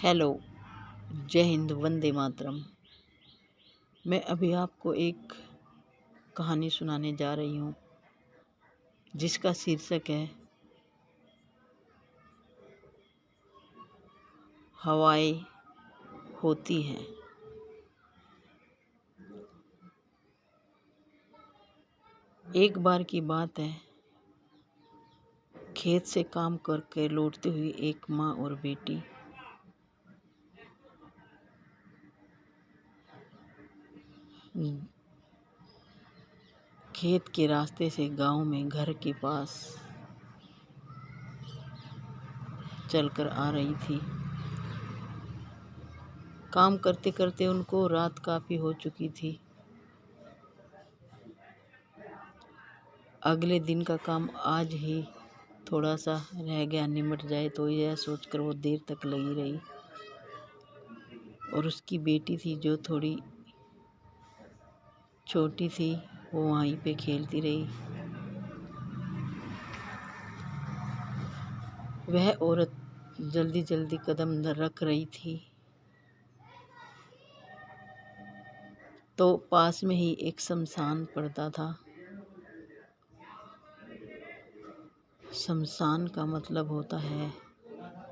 Hello, जय हिंद, वंदे मातरम। मैं अभी आपको एक कहानी सुनाने जा रही हूँ जिसका शीर्षक है हवाएं होती हैं। एक बार की बात है, खेत से काम करके लौटती हुई एक माँ और बेटी खेत के रास्ते से गांव में घर के पास चलकर आ रही थी। काम करते करते उनको रात काफ़ी हो चुकी थी। अगले दिन का काम आज ही थोड़ा सा रह गया, निमट जाए, तो यह सोचकर वो देर तक लगी रही। और उसकी बेटी थी जो थोड़ी छोटी थी, वो वहीं पे खेलती रही। वह औरत जल्दी जल्दी कदम रख रही थी तो पास में ही एक शमशान पड़ता था। शमशान का मतलब होता है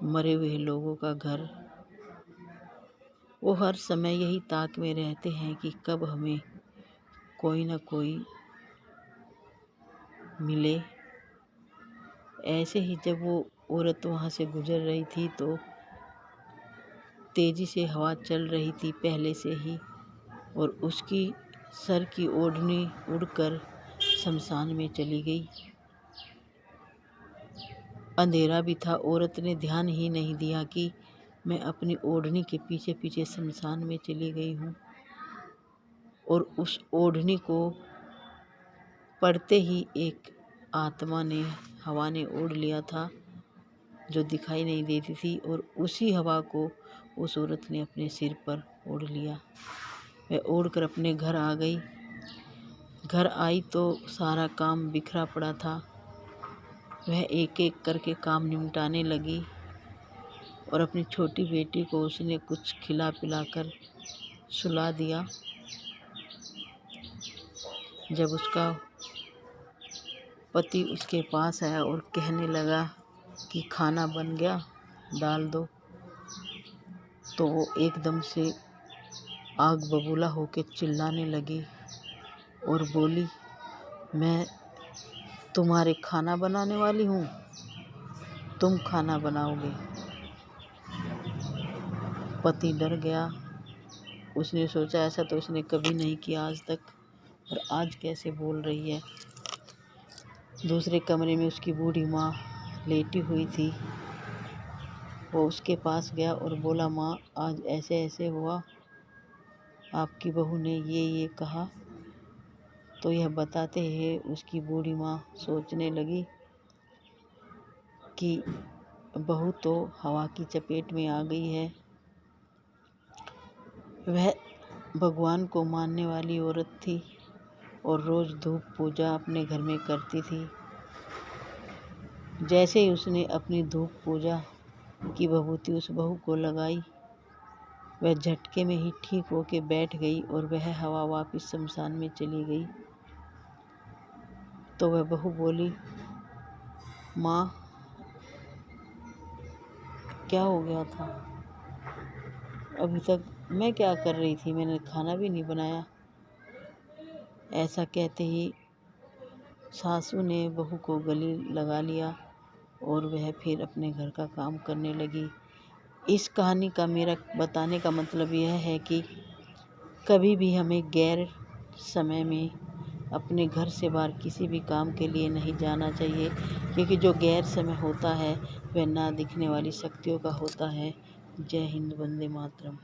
मरे हुए लोगों का घर। वो हर समय यही ताक में रहते हैं कि कब हमें कोई ना कोई मिले। ऐसे ही जब वो औरत वहाँ से गुजर रही थी तो तेज़ी से हवा चल रही थी पहले से ही, और उसकी सर की ओढ़नी उड़कर शमशान में चली गई। अंधेरा भी था। औरत ने ध्यान ही नहीं दिया कि मैं अपनी ओढ़नी के पीछे पीछे शमशान में चली गई हूँ, और उस ओढ़नी को पड़ते ही एक आत्मा ने, हवा ने ओढ़ लिया था जो दिखाई नहीं देती थी, और उसी हवा को उस औरत ने अपने सिर पर ओढ़ लिया। वह ओढ़कर अपने घर आ गई। घर आई तो सारा काम बिखरा पड़ा था। वह एक एक करके काम निपटाने लगी और अपनी छोटी बेटी को उसने कुछ खिला पिलाकर सुला दिया। जब उसका पति उसके पास आया और कहने लगा कि खाना बन गया, डाल दो, तो वो एकदम से आग बबूला होकर चिल्लाने लगी और बोली, मैं तुम्हारे खाना बनाने वाली हूँ, तुम खाना बनाओगे। पति डर गया। उसने सोचा ऐसा तो उसने कभी नहीं किया आज तक, और आज कैसे बोल रही है। दूसरे कमरे में उसकी बूढ़ी माँ लेटी हुई थी। वो उसके पास गया और बोला, माँ आज ऐसे ऐसे हुआ, आपकी बहू ने ये कहा। तो यह बताते हैं उसकी बूढ़ी माँ सोचने लगी कि बहू तो हवा की चपेट में आ गई है। वह भगवान को मानने वाली औरत थी और रोज़ धूप पूजा अपने घर में करती थी। जैसे ही उसने अपनी धूप पूजा की विभूति उस बहू को लगाई, वह झटके में ही ठीक होके बैठ गई और वह हवा वापस शमशान में चली गई। तो वह बहू बोली, माँ क्या हो गया था, अभी तक मैं क्या कर रही थी, मैंने खाना भी नहीं बनाया। ऐसा कहते ही सासू ने बहू को गले लगा लिया और वह फिर अपने घर का काम करने लगी। इस कहानी का मेरा बताने का मतलब यह है कि कभी भी हमें गैर समय में अपने घर से बाहर किसी भी काम के लिए नहीं जाना चाहिए, क्योंकि जो गैर समय होता है वह ना दिखने वाली शक्तियों का होता है। जय हिंद, वंदे मातरम।